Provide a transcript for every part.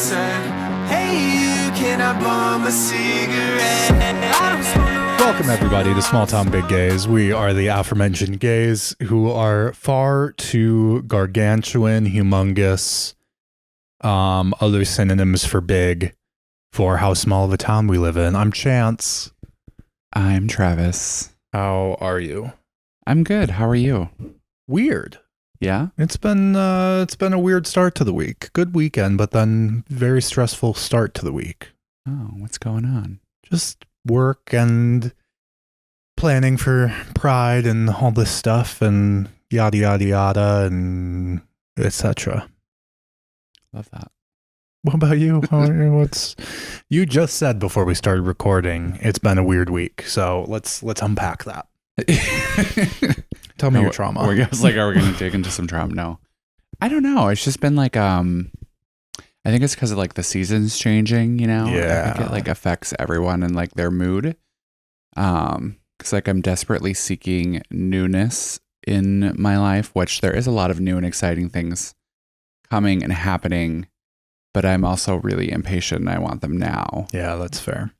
said, hey you, can I bum a cigarette? I don't smoke no. Welcome everybody to Small Town Big Gays. We are the aforementioned gays who are far too gargantuan, humongous, other synonyms for big, for how small of a town we live in. I'm Chance. I'm Travis. How are you? I'm good. How are you? Weird. Yeah? It's been a weird start to the week. Good weekend, but then very stressful start to the week. Oh, what's going on? Just work and planning for Pride and all this stuff and yada yada yada and etc. Love that. What about you? You just said before we started recording, it's been a weird week. So let's unpack that. Tell me your trauma. I was like, are we going to dig into some trauma? No. I don't know. It's just been like, I think it's because of like the seasons changing, you know? Yeah. I think it like affects everyone and like their mood. Because like I'm desperately seeking newness in my life, which there is a lot of new and exciting things coming and happening, but I'm also really impatient and I want them now. Yeah, that's fair.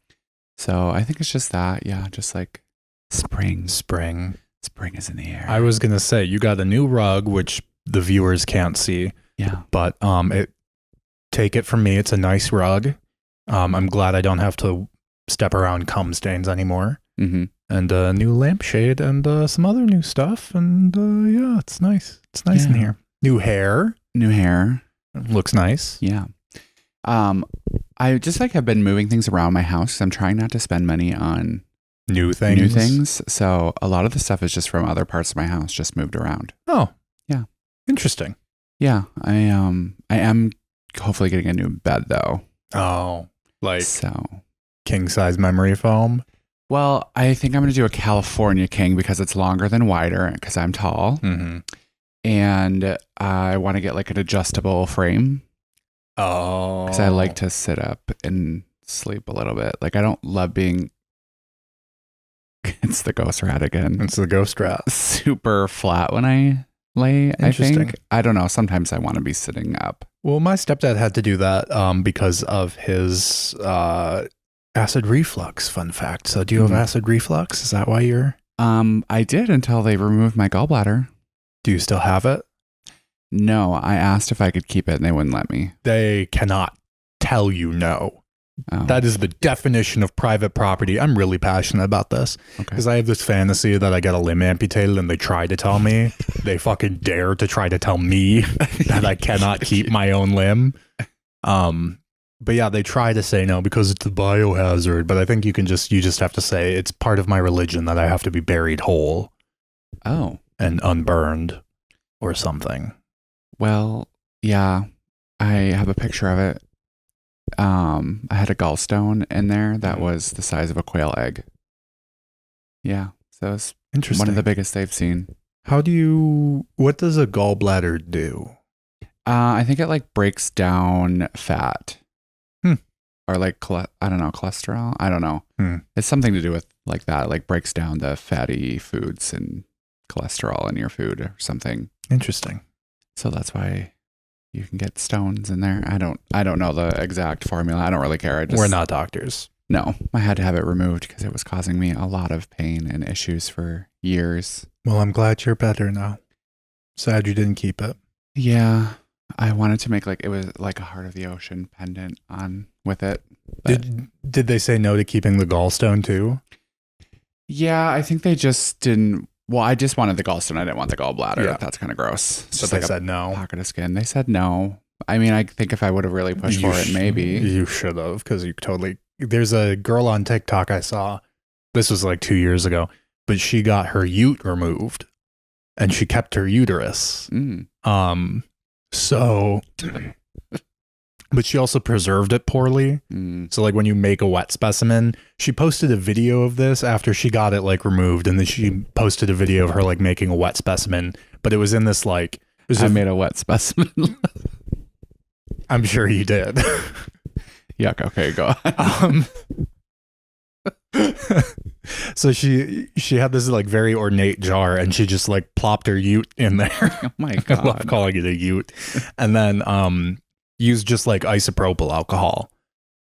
So I think it's just that. Yeah, just like spring. Spring is in the air. I was going to say, you got a new rug, which the viewers can't see. Yeah. But take it from me, it's a nice rug. I'm glad I don't have to step around cum stains anymore. Mm-hmm. And a new lampshade and some other new stuff. And yeah, it's nice. It's nice in here. New hair. Looks nice. Yeah. I just like have been moving things around my house because I'm trying not to spend money on New things. So a lot of the stuff is just from other parts of my house, just moved around. Oh. Yeah. Interesting. Yeah. I am hopefully getting a new bed though. Oh. Like so king size memory foam. Well, I think I'm going to do a California king because it's longer than wider because I'm tall. Mm-hmm. And I want to get like an adjustable frame. Oh. Because I like to sit up and sleep a little bit. Like I don't love being... It's the ghost rat again. It's the ghost rat. Super flat when I lay, I think. I don't know. Sometimes I want to be sitting up. Well, my stepdad had to do that because of his acid reflux, fun fact. So do you have acid reflux? Is that why you're... I did until they removed my gallbladder. Do you still have it? No, I asked if I could keep it and they wouldn't let me. They cannot tell you no. Oh. That is the definition of private property. I'm really passionate about this because I have this fantasy that I get a limb amputated and they try to tell me. They fucking dare to try to tell me that I cannot keep my own limb. But yeah, they try to say no because it's a biohazard. But I think you just have to say it's part of my religion that I have to be buried whole. Oh. And unburned or something. Well, yeah, I have a picture of it. I had a gallstone in there that was the size of a quail egg. Yeah, so it's one of the biggest they've seen. What does a gallbladder do? I think it like breaks down fat. Or like, I don't know, cholesterol? I don't know. It's something to do with like that. It like breaks down the fatty foods and cholesterol in your food or something. Interesting. So that's why you can get stones in there. I don't know the exact formula. I don't really care. We're not doctors. No, I had to have it removed because it was causing me a lot of pain and issues for years. Well, I'm glad you're better now. Sad you didn't keep it. Yeah, I wanted to make it was like a heart of the ocean pendant on with it. Did they say no to keeping the gallstone too? Yeah, I think they just didn't. Well, I just wanted the gallstone. I didn't want the gallbladder. Yeah. That's kind of gross. So they said no. Pocket of skin. They said no. I mean, I think if I would have really pushed for it, maybe. You should have, because you totally... There's a girl on TikTok I saw. This was like 2 years ago. But she got her ute removed. And she kept her uterus. So... But she also preserved it poorly. So like when you make a wet specimen, she posted a video of this after she got it like removed. And then she posted a video of her like making a wet specimen. But it was in this like... I made a wet specimen. I'm sure you did. Yuck. Okay, go on. So she had this like very ornate jar, and she just like plopped her ute in there. Oh my god! I love calling it a ute. And then used just like isopropyl alcohol,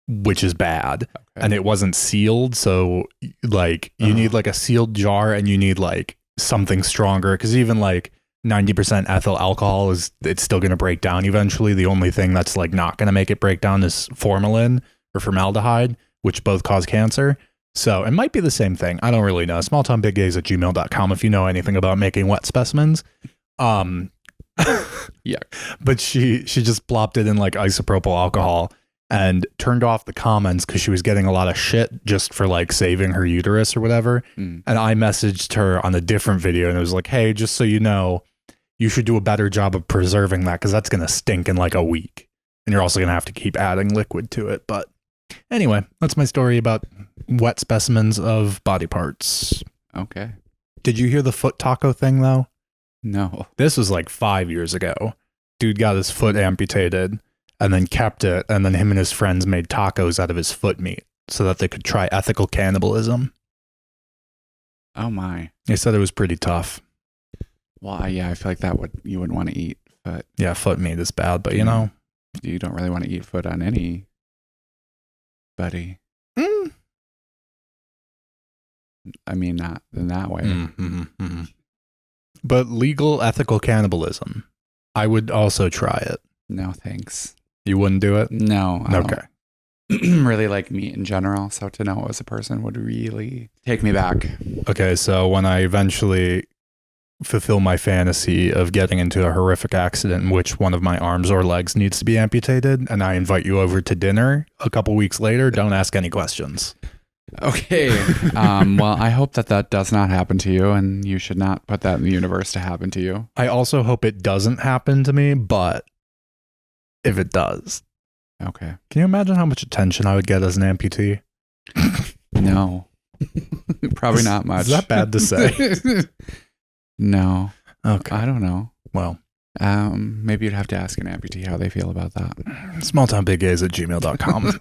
which is bad. And it wasn't sealed. So like you need like a sealed jar and you need like something stronger because even like 90% ethyl alcohol it's still going to break down eventually. The only thing that's like not going to make it break down is formalin or formaldehyde, which both cause cancer. So it might be the same thing. I don't really know. smalltownbiggays@gmail.com if you know anything about making wet specimens. Yeah. But she just plopped it in like isopropyl alcohol and turned off the comments because she was getting a lot of shit just for like saving her uterus or whatever. And I messaged her on a different video and it was like, hey, just so you know, you should do a better job of preserving that because that's going to stink in like a week. And you're also going to have to keep adding liquid to it. But anyway, that's my story about wet specimens of body parts. Okay. Did you hear the foot taco thing though? No. This was like 5 years ago. Dude got his foot amputated and then kept it. And then him and his friends made tacos out of his foot meat so that they could try ethical cannibalism. Oh my. They said it was pretty tough. Well, yeah, I feel like you wouldn't want to eat foot. Yeah, foot meat is bad, but you know. You don't really want to eat foot on anybody. I mean, not in that way. But legal ethical cannibalism. I would also try it. No, thanks. You wouldn't do it? No. I Okay. don't really like meat in general, so to know it was a person would really take me back. Okay, so when I eventually fulfill my fantasy of getting into a horrific accident in which one of my arms or legs needs to be amputated, and I invite you over to dinner a couple weeks later, don't ask any questions. Okay. Well, I hope that does not happen to you, and you should not put that in the universe to happen to you. I also hope it doesn't happen to me, but if it does. Okay. Can you imagine how much attention I would get as an amputee? No. Probably not much. Is that bad to say? No. Okay. I don't know. Well, maybe you'd have to ask an amputee how they feel about that. smalltownbiggays@gmail.com.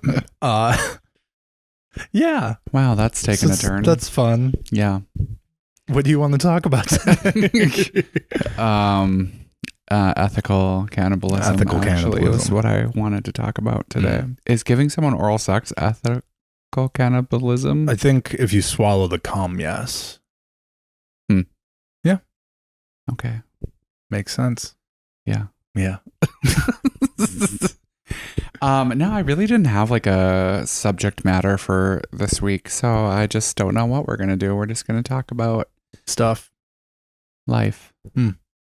Yeah. Wow, that's taken a turn. That's fun. Yeah. What do you want to talk about today? Ethical cannibalism. Ethical actually cannibalism. is what I wanted to talk about today. Is giving someone oral sex ethical cannibalism? I think if you swallow the cum, yes. Yeah. Okay. Makes sense. Yeah. Yeah. No, I really didn't have like a subject matter for this week, so I just don't know what we're going to do. We're just going to talk about Stuff. life.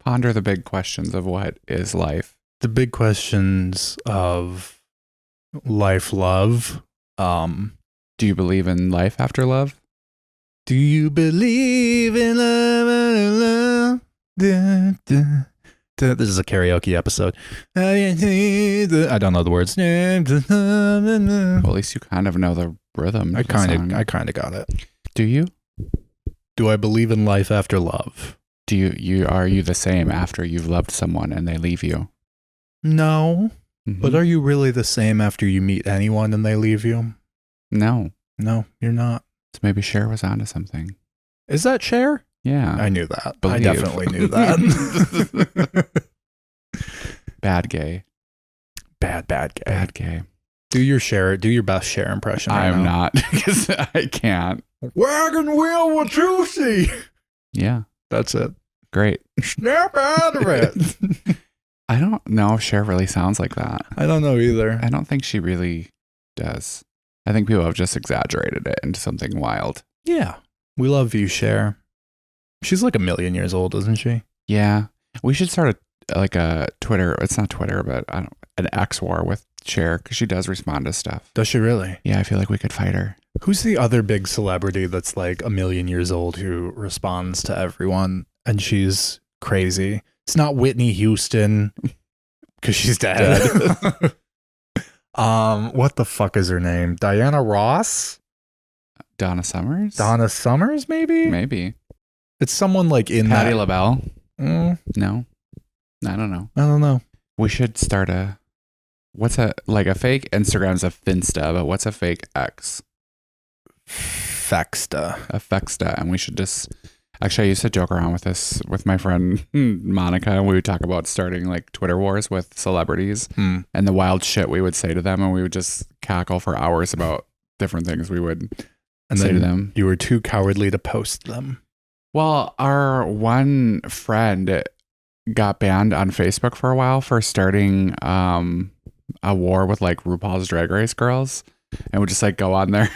Ponder the big questions of what is life. The big questions of life, love. Do you believe in life after love? Do you believe in love? Da, da. This is a karaoke episode. I don't know the words. Well, at least you kind of know the rhythm. I kind of got it. Do you? Do I believe in life after love? Do are you the same after you've loved someone and they leave you? No. But are you really the same after you meet anyone and they leave you? No. No, you're not. So maybe Cher was onto something. Is that Cher? Yeah. I knew that. Believe. I definitely knew that. Bad gay. Bad gay. Bad gay. Do your best Cher impression. I'm not, because I can't. Wagon wheel with juicy. Yeah. That's it. Great. Snap out of it. I don't know if Cher really sounds like that. I don't know either. I don't think she really does. I think people have just exaggerated it into something wild. Yeah. We love you, Cher. She's like 1,000,000 years old, isn't she? Yeah. We should start a Twitter. It's not Twitter, but an X war with Cher, because she does respond to stuff. Does she really? Yeah, I feel like we could fight her. Who's the other big celebrity that's like 1,000,000 years old who responds to everyone and she's crazy? It's not Whitney Houston because she's dead. What the fuck is her name? Diana Ross? Donna Summers? Donna Summers, maybe? Maybe. It's someone like in Patti that. LaBelle? No, I don't know. I don't know. We should start a fake Instagram's a Finsta, but what's a fake X? Fexta. A Fexta, and we should just Actually, I used to joke around with this with my friend Monica, and we would talk about starting like Twitter wars with celebrities and the wild shit we would say to them, and we would just cackle for hours about different things we would say to them. You were too cowardly to post them. Well, our one friend got banned on Facebook for a while for starting a war with like RuPaul's Drag Race girls, and would just like go on their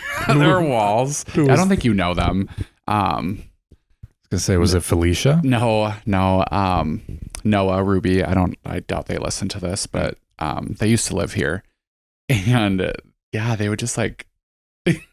walls. I don't think you know them. Gonna say, was it Felicia? No, Noah, Ruby. I doubt they listen to this, but they used to live here, and yeah, they would just like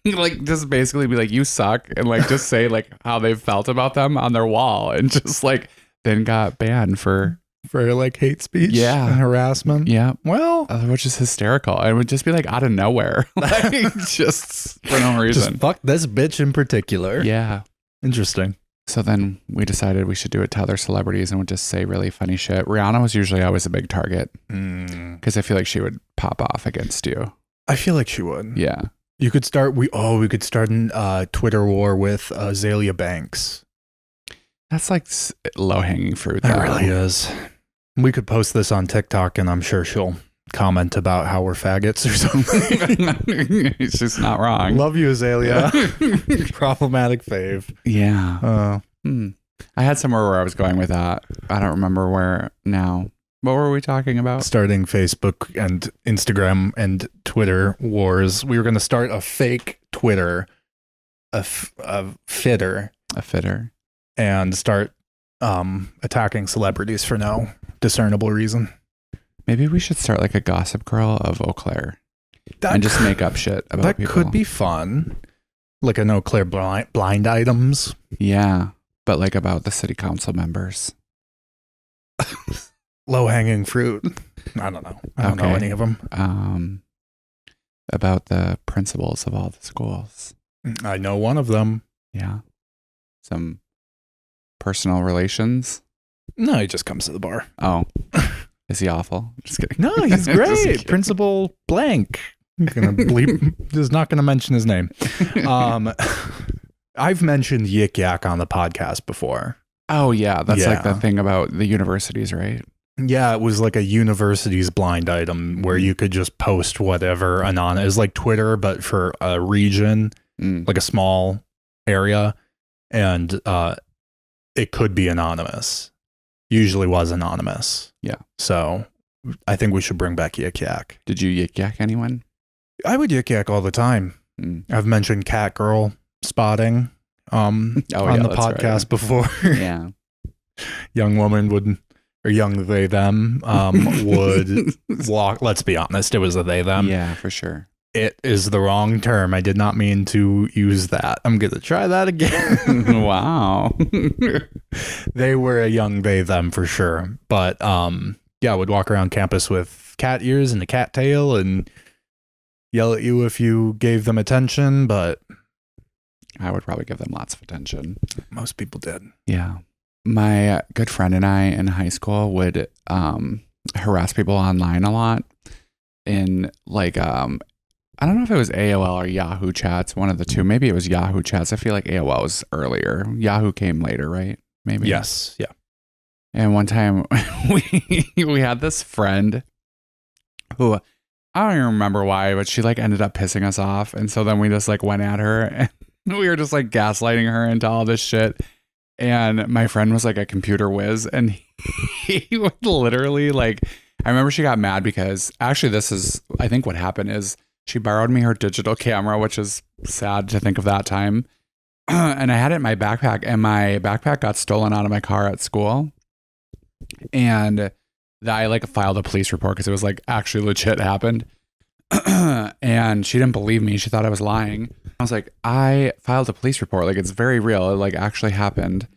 like just basically be like, you suck, and like just say like how they felt about them on their wall, and just like then got banned for like hate speech, and harassment. Yeah, well, which is hysterical. It would just be like out of nowhere, like just for no reason. Just fuck this bitch in particular. Yeah, interesting. So then we decided we should do it to other celebrities and would just say really funny shit. Rihanna was usually always a big target because I feel like she would pop off against you. I feel like she would. Yeah. You could start. We could start a Twitter war with Azalea Banks. That's like low hanging fruit. That really is. We could post this on TikTok, and I'm sure she'll comment about how we're faggots or something. It's just not wrong. Love you, Azalea. Problematic fave. Yeah. I had somewhere where I was going with that. I don't remember where now. What were we talking about? Starting Facebook and Instagram and Twitter wars. We were going to start a fake Twitter, a fitter, and start attacking celebrities for no discernible reason. Maybe we should start like a Gossip Girl of Eau Claire and just make up shit about that people. That could be fun. Like an Eau Claire blind items. Yeah, but like about the city council members. Low-hanging fruit. I don't know. I don't know any of them. About the principals of all the schools. I know one of them. Yeah. Some personal relations. No, he just comes to the bar. Oh. Is he awful? Just kidding. No, he's great. Principal blank. He's gonna bleep. Just not gonna mention his name. I've mentioned Yik Yak on the podcast before. Oh yeah, that's like the thing about the universities, right? Yeah, it was like a university's blind item where you could just post whatever anonymous. It was like Twitter, but for a region, like a small area, and it could be anonymous. Usually was anonymous. Yeah. So I think we should bring back Yik Yak. Did you Yik Yak anyone? I would Yik Yak all the time. I've mentioned cat girl spotting on the podcast before. Yeah. Young woman would, or young they them would walk. Let's be honest, it was a they them. Yeah, for sure. It is the wrong term. I did not mean to use that. I'm going to try that again. Wow. They were a young they them for sure. But yeah, I would walk around campus with cat ears and a cat tail and yell at you if you gave them attention, but I would probably give them lots of attention. Most people did. Yeah. My good friend and I in high school would harass people online a lot in like I don't know if it was AOL or Yahoo chats, one of the two. Maybe it was Yahoo chats. I feel like AOL was earlier. Yahoo came later, right? Maybe. Yes. Yeah. And one time we had this friend who I don't even remember why, but she like ended up pissing us off. And so then we just like went at her and we were just like gaslighting her into all this shit. And my friend was like a computer whiz and he would literally like, I remember she got mad because actually this is, I think what happened is she borrowed me her digital camera, which is sad to think of that time. And I had it in my backpack and my backpack got stolen out of my car at school. And I like filed a police report because it was like actually legit happened. And she didn't believe me. She thought I was lying. I was like, I filed a police report. Like it's very real. It like actually happened.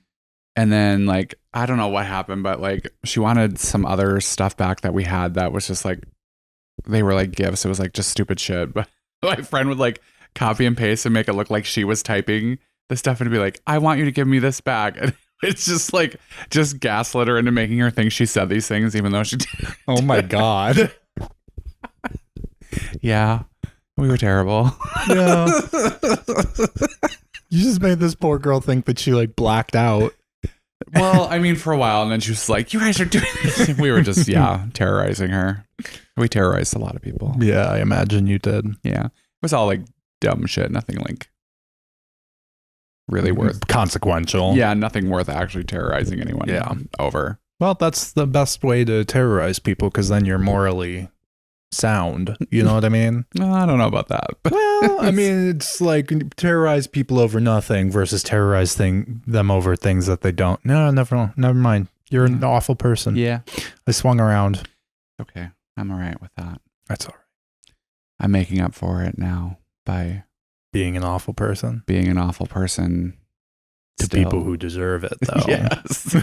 And then like, I don't know what happened, but like she wanted some other stuff back that we had that was just like, they were like gifts. It was like just stupid shit. But my friend would like copy and paste and make it look like she was typing the stuff and be like, I want you to give me this back. And it's just like, just gaslit her into making her think she said these things, even though she didn't. Oh my God. Yeah. We were terrible. Yeah. You just made this poor girl think that she like blacked out. Well, I mean, for a while, and then she was like, you guys are doing this. And we were just, terrorizing her. We terrorized a lot of people. Yeah, I imagine you did. Yeah. It was all like dumb shit. Nothing like really worth. Consequential. Yeah, nothing worth actually terrorizing anyone over. Well, that's the best way to terrorize people because then you're morally sound. You know what I mean? Well, I don't know about that. Well, I mean, it's like terrorize people over nothing versus terrorize them over things that they don't. No, never mind. You're an awful person. Yeah. I swung around. Okay. I'm all right with that. That's all right. I'm making up for it now by being an awful person. Being an awful person to people who deserve it, though. Yes.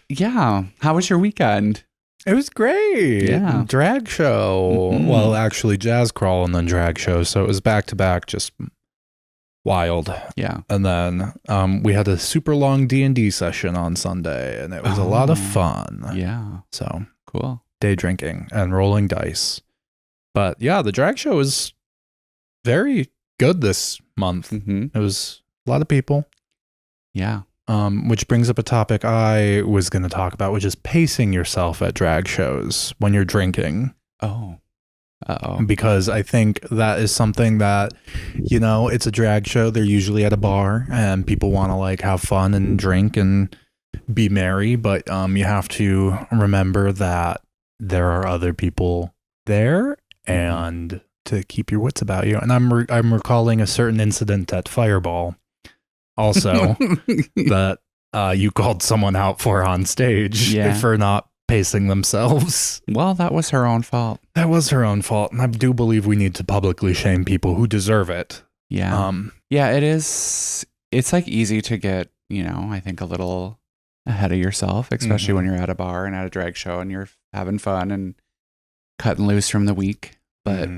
Yeah. How was your weekend? It was great. Yeah. Drag show. Mm-hmm. Well, actually jazz crawl and then drag show. So it was back to back, just wild. Yeah. And then we had a super long D&D session on Sunday and it was a lot of fun. Yeah. So cool. Day drinking and rolling dice. But yeah, the drag show was very good this month. Mm-hmm. It was a lot of people. Yeah. Which brings up a topic I was going to talk about, which is pacing yourself at drag shows when you're drinking. Oh. Uh-oh. Because I think that is something that, you know, it's a drag show. They're usually at a bar and people want to like have fun and drink and be merry. But you have to remember that there are other people there and to keep your wits about you. And I'm recalling a certain incident at Fireball. Also, that you called someone out for on stage for not pacing themselves. Well, that was her own fault. That was her own fault. And I do believe we need to publicly shame people who deserve it. Yeah. Yeah, it is. It's like easy to get, you know, I think a little ahead of yourself, especially when you're at a bar and at a drag show and you're having fun and cutting loose from the week. But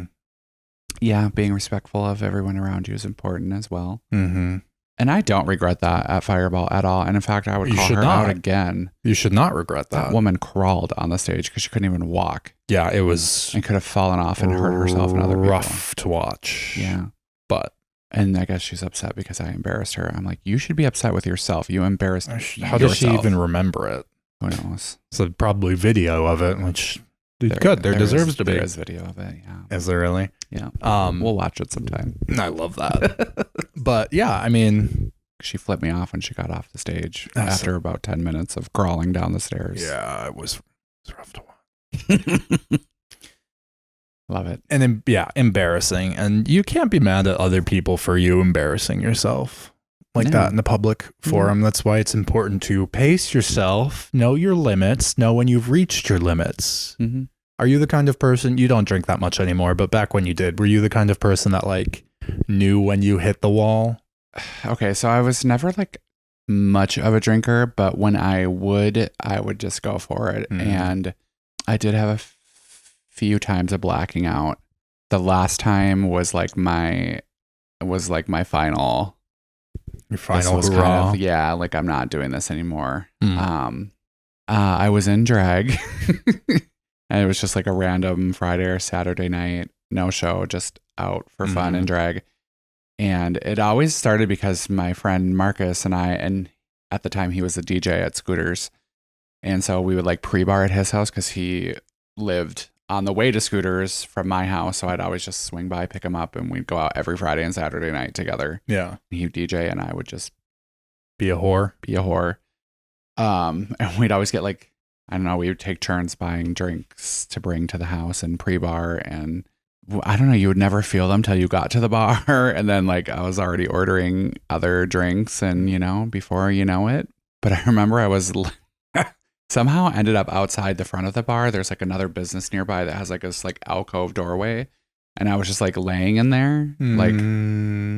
yeah, being respectful of everyone around you is important as well. Mm-hmm. And I don't regret that at Fireball at all. And in fact, I would call her out again. You should not regret that. That woman crawled on the stage because she couldn't even walk. Yeah, it was. And could have fallen off and hurt herself and other people. Rough to watch. Yeah. But. And I guess she's upset because I embarrassed her. I'm like, you should be upset with yourself. You embarrassed How does she even remember it? Who knows? So probably video of it, which there deserves to be. There is video of it, yeah. Is there really? Yeah. We'll watch it sometime. I love that. But yeah, I mean, she flipped me off when she got off the stage after about 10 minutes of crawling down the stairs. Yeah, it was rough to watch. Love it. And then, embarrassing. And you can't be mad at other people for you embarrassing yourself like that in the public forum. That's why it's important to pace yourself, know your limits, know when you've reached your limits. Mm-hmm. Are you the kind of person, you don't drink that much anymore, but back when you did, were you the kind of person that like knew when you hit the wall? Okay, so I was never like much of a drinker, but when I would just go for it. And I did have a few times of blacking out. The last time was like my final. Your final hurrah. Like I'm not doing this anymore. I was in drag and it was just like a random Friday or Saturday night, no show, just out for fun and drag. And it always started because my friend Marcus and I, and at the time he was a DJ at Scooters. And so we would like pre-bar at his house because he lived on the way to Scooters from my house. So I'd always just swing by, pick him up, and we'd go out every Friday and Saturday night together. Yeah. He'd DJ and I would just be a whore. And we'd always get like, I don't know, we would take turns buying drinks to bring to the house and pre-bar. And I don't know, you would never feel them till you got to the bar. And then like I was already ordering other drinks and, you know, before you know it. But I remember I was somehow ended up outside the front of the bar. There's like another business nearby that has like this like alcove doorway. And I was just like laying in there, like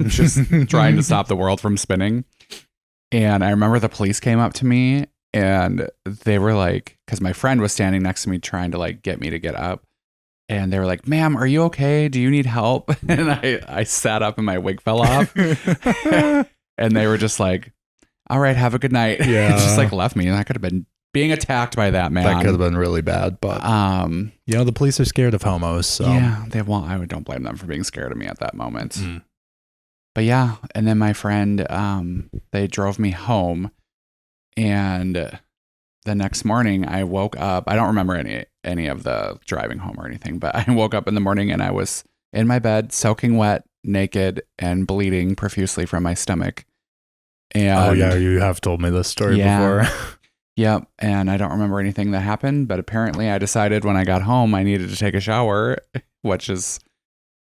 just trying to stop the world from spinning. And I remember the police came up to me and they were like, because my friend was standing next to me trying to like get me to get up. And they were like, ma'am, are you okay? Do you need help? And I sat up and my wig fell off. And they were just like, all right, have a good night. Yeah. Just like left me. And I could have been being attacked by that man. That could have been really bad. But, you know, the police are scared of homos. So. Yeah, I don't blame them for being scared of me at that moment. But yeah, and then my friend, they drove me home, and the next morning I woke up. I don't remember any of the driving home or anything, but I woke up in the morning and I was in my bed, soaking wet, naked, and bleeding profusely from my stomach. And oh yeah, you have told me this story before. Yep, and I don't remember anything that happened, but apparently I decided when I got home I needed to take a shower, which is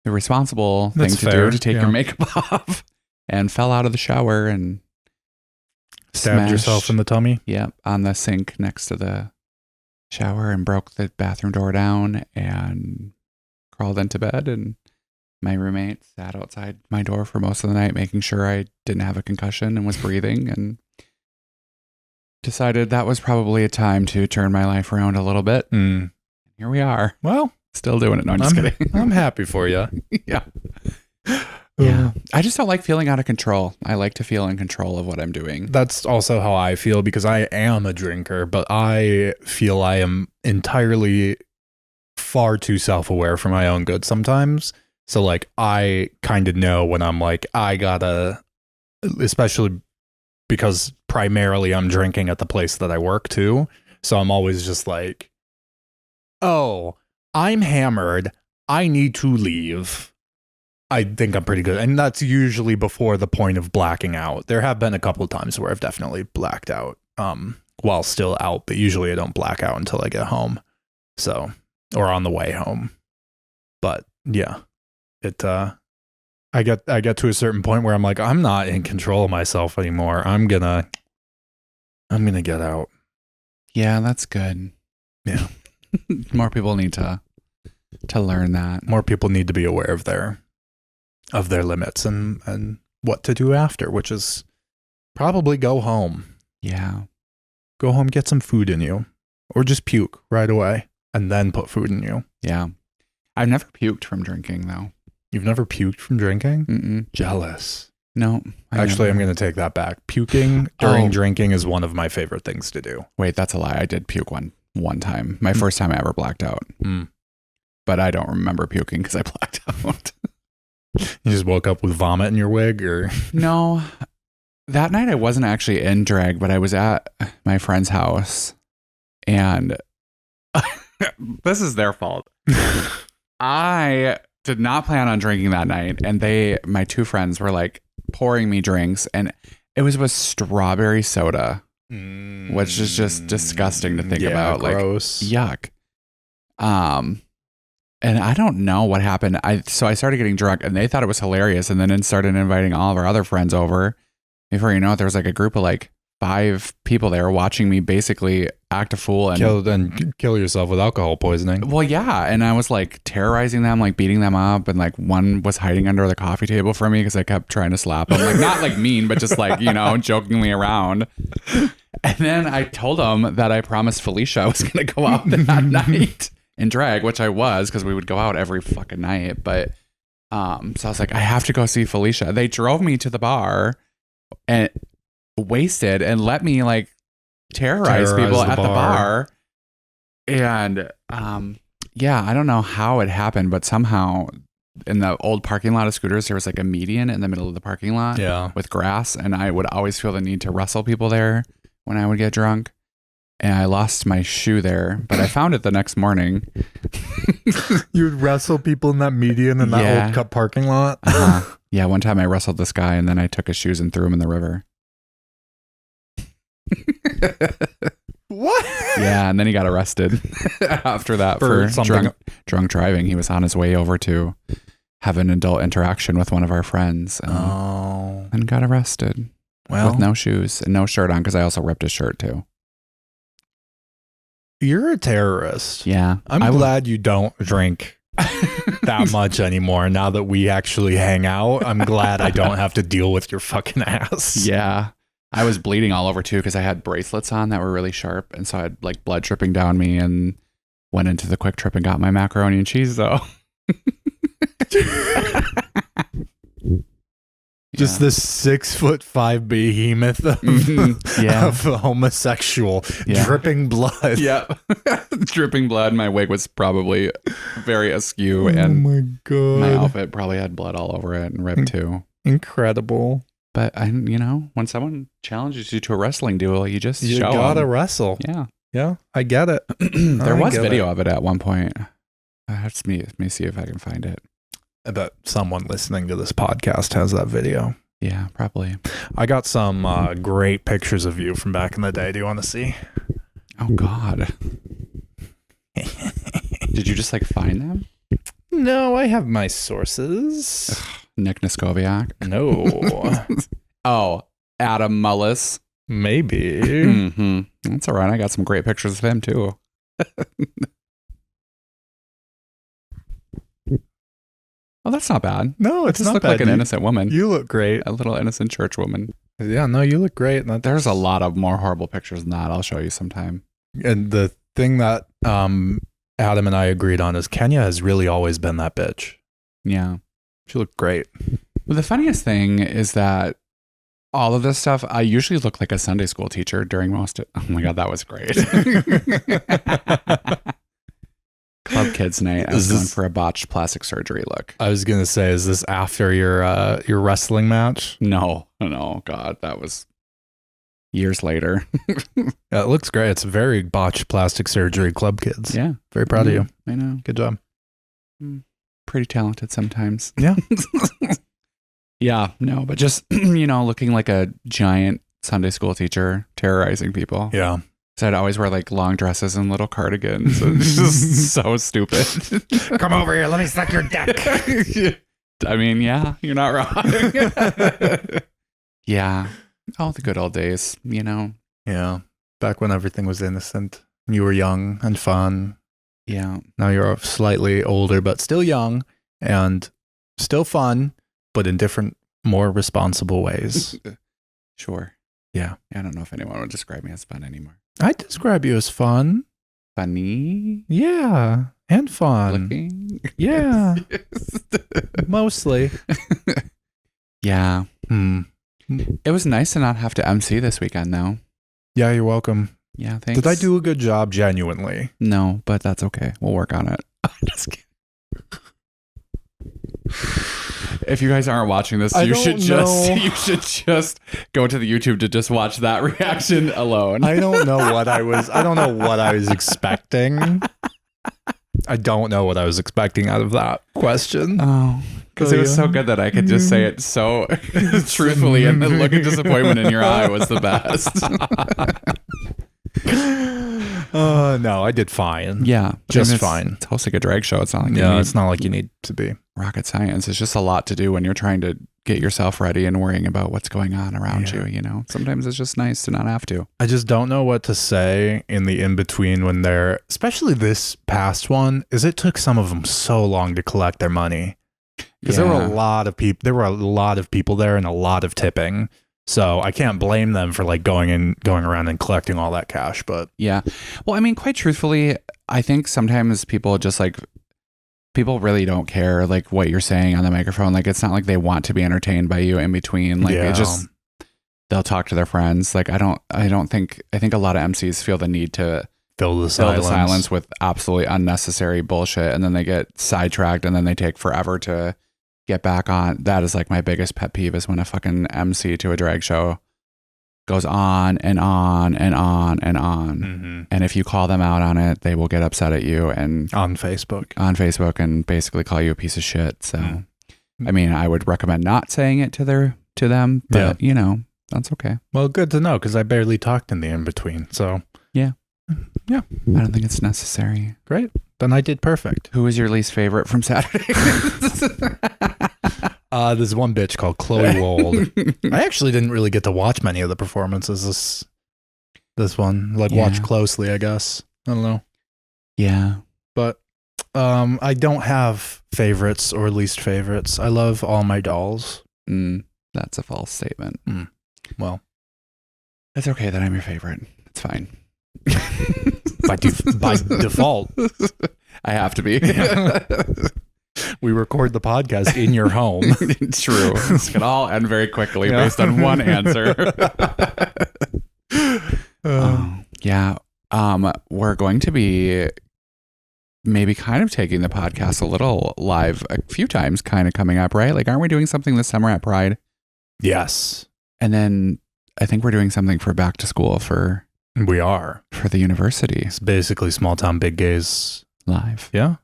the responsible thing to do, to take your makeup off, and fell out of the shower and stabbed yourself in the tummy. Yep, on the sink next to the shower, and broke the bathroom door down and crawled into bed. And my roommate sat outside my door for most of the night, making sure I didn't have a concussion and was breathing, and decided that was probably a time to turn my life around a little bit. Here we are. Well, still doing it. No, I'm just kidding. I'm happy for you. Yeah. Yeah. I just don't like feeling out of control. I like to feel in control of what I'm doing. That's also how I feel, because I am a drinker, but I feel I am entirely far too self-aware for my own good sometimes. So like, I kind of know when I'm like, I gotta, especially because primarily I'm drinking at the place that I work too. So I'm always just like, oh, I'm hammered, I need to leave. I think I'm pretty good. And that's usually before the point of blacking out. There have been a couple of times where I've definitely blacked out while still out, but usually I don't black out until I get home. So, or on the way home. But yeah, I get to a certain point where I'm like, I'm not in control of myself anymore. I'm gonna get out. Yeah, that's good. Yeah. More people need to learn that. More people need to be aware of their limits and what to do after, which is probably go home. Yeah. Go home, get some food in you, or just puke right away and then put food in you. Yeah. I've never puked from drinking though. You've never puked from drinking? Mm-mm. Jealous. No. Actually, I'm going to take that back. Puking during drinking is one of my favorite things to do. Wait, that's a lie. I did puke one time. My first time I ever blacked out. But I don't remember puking because I blacked out. You just woke up with vomit in your wig, or? No. That night I wasn't actually in drag, but I was at my friend's house, and this is their fault. I did not plan on drinking that night, and my two friends were like pouring me drinks, and it was with strawberry soda, which is just disgusting to think about. Gross. Like, yuck. And I don't know what happened. So I started getting drunk, and they thought it was hilarious, and then started inviting all of our other friends over. Before you know it, there was like a group of like 5 people there watching me basically act a fool and kill yourself with alcohol poisoning. Well, yeah. And I was like terrorizing them, like beating them up. And like one was hiding under the coffee table for me because I kept trying to slap him. Like not like mean, but just like, jokingly around. And then I told them that I promised Felicia I was going to go out that night in drag, which I was, because we would go out every fucking night. But so I was like, I have to go see Felicia. They drove me to the bar and wasted and let me like terrorize people at the bar. And yeah, I don't know how it happened, but somehow in the old parking lot of Scooters, there was like a median in the middle of the parking lot with grass, and I would always feel the need to wrestle people there when I would get drunk. And I lost my shoe there, but I found it the next morning. You'd wrestle people in that median in that old cut parking lot? Yeah, one time I wrestled this guy, and then I took his shoes and threw him in the river. What? Yeah, and then he got arrested after that for drunk driving. He was on his way over to have an adult interaction with one of our friends and got arrested with no shoes and no shirt on, because I also ripped his shirt too. You're a terrorist. Yeah. I'm glad you don't drink that much anymore. Now that we actually hang out, I'm glad I don't have to deal with your fucking ass. Yeah. I was bleeding all over too, because I had bracelets on that were really sharp. And so I had like blood dripping down me, and went into the Quick Trip and got my macaroni and cheese though. Just this 6'5" behemoth of a homosexual, dripping blood. Yeah, dripping blood. My wig was probably very askew, and my god, my outfit probably had blood all over it and ripped too. Incredible. But when someone challenges you to a wrestling duel, you just You show gotta 'em. wrestle. Yeah. Yeah, I get it. There I was get video it. of it at one point. Let me see if I can find it. I bet someone listening to this podcast has that video. Yeah, probably. I got some great pictures of you from back in the day. Do you want to see? Oh God. Did you just find them? No, I have my sources. Nick Niskoviak. No. Oh, Adam Mullis. Maybe. Mm-hmm. That's all right. I got some great pictures of him too. Oh, that's not bad. No, it's Just not look bad. like an innocent woman. You look great. A little innocent church woman. Yeah, no, you look great. There's a lot of more horrible pictures than that. I'll show you sometime. And the thing that Adam and I agreed on is Kenya has really always been that bitch. Yeah. She looked great. Well, the funniest thing is that all of this stuff, I usually look like a Sunday school teacher during most of... Oh my God, that was great. Club Kids Night. I was going for a botched plastic surgery look. I was going to say, is this after your wrestling match? No, God, that was years later. Yeah, it looks great. It's very botched plastic surgery Club Kids. Yeah. Very proud of you. I know. Good job. Pretty talented sometimes. Yeah. Yeah, no, but just, looking like a giant Sunday school teacher terrorizing people. Yeah. So I'd always wear long dresses and little cardigans. It's just so stupid. Come over here. Let me suck your dick. I mean, yeah, you're not wrong. Yeah. Oh, the good old days, Yeah. Back when everything was innocent. You were young and fun. Yeah. Now you're slightly older, but still young and still fun, but in different, more responsible ways. Sure. Yeah. I don't know if anyone would describe me as fun anymore. I describe you as fun. Funny? Yeah. And fun. Looking? Yeah. Mostly. Yeah. It was nice to not have to MC this weekend, though. Yeah, you're welcome. Yeah, thanks. Did I do a good job, genuinely? No, but that's okay. We'll work on it. Just kidding. If you guys aren't watching this, you should just go to the YouTube to just watch that reaction alone. I don't know what I was expecting. I don't know what I was expecting out of that question. Oh, because it was so good that I could just say it so truthfully, and the look of disappointment in your eye was the best. No, I did fine. Yeah, just fine. It's hosting a drag show. It's not like it's not like you need to be rocket science. It's just a lot to do when you're trying to get yourself ready and worrying about what's going on around you. Sometimes it's just nice to not have to. I just don't know what to say in the in between when they're, especially this past one, is it took some of them so long to collect their money because there were a lot of people. There were a lot of people there and a lot of tipping. So I can't blame them for going around and collecting all that cash. But yeah, well, I mean, quite truthfully, I think sometimes people just people really don't care what you're saying on the microphone. It's not like they want to be entertained by you in between. It just, they'll talk to their friends. I think a lot of MCs feel the need to fill the silence with absolutely unnecessary bullshit, and then they get sidetracked, and then they take forever to get back on. That is my biggest pet peeve is when a fucking MC to a drag show goes on and on and on and on. Mm-hmm. And if you call them out on it, they will get upset at you and on Facebook and basically call you a piece of shit. So, I mean, I would recommend not saying it to them, but that's okay. Well, good to know because I barely talked in the in between. So yeah. I don't think it's necessary. Great. Then I did perfect. Who was your least favorite from Saturday? There's one bitch called Chloe Wold. I actually didn't really get to watch many of the performances this one. Watch closely, I guess. I don't know. Yeah. But I don't have favorites or least favorites. I love all my dolls. That's a false statement. Well, it's okay that I'm your favorite. It's fine. by default. I have to be. We record the podcast in your home. True. This can all end very quickly based on one answer. We're going to be maybe kind of taking the podcast a little live a few times, kind of coming up, right? Like, aren't we doing something this summer at Pride? Yes. And then I think we're doing something for back to school for We are. the university It's basically Small Town Big Gays. live. Yeah.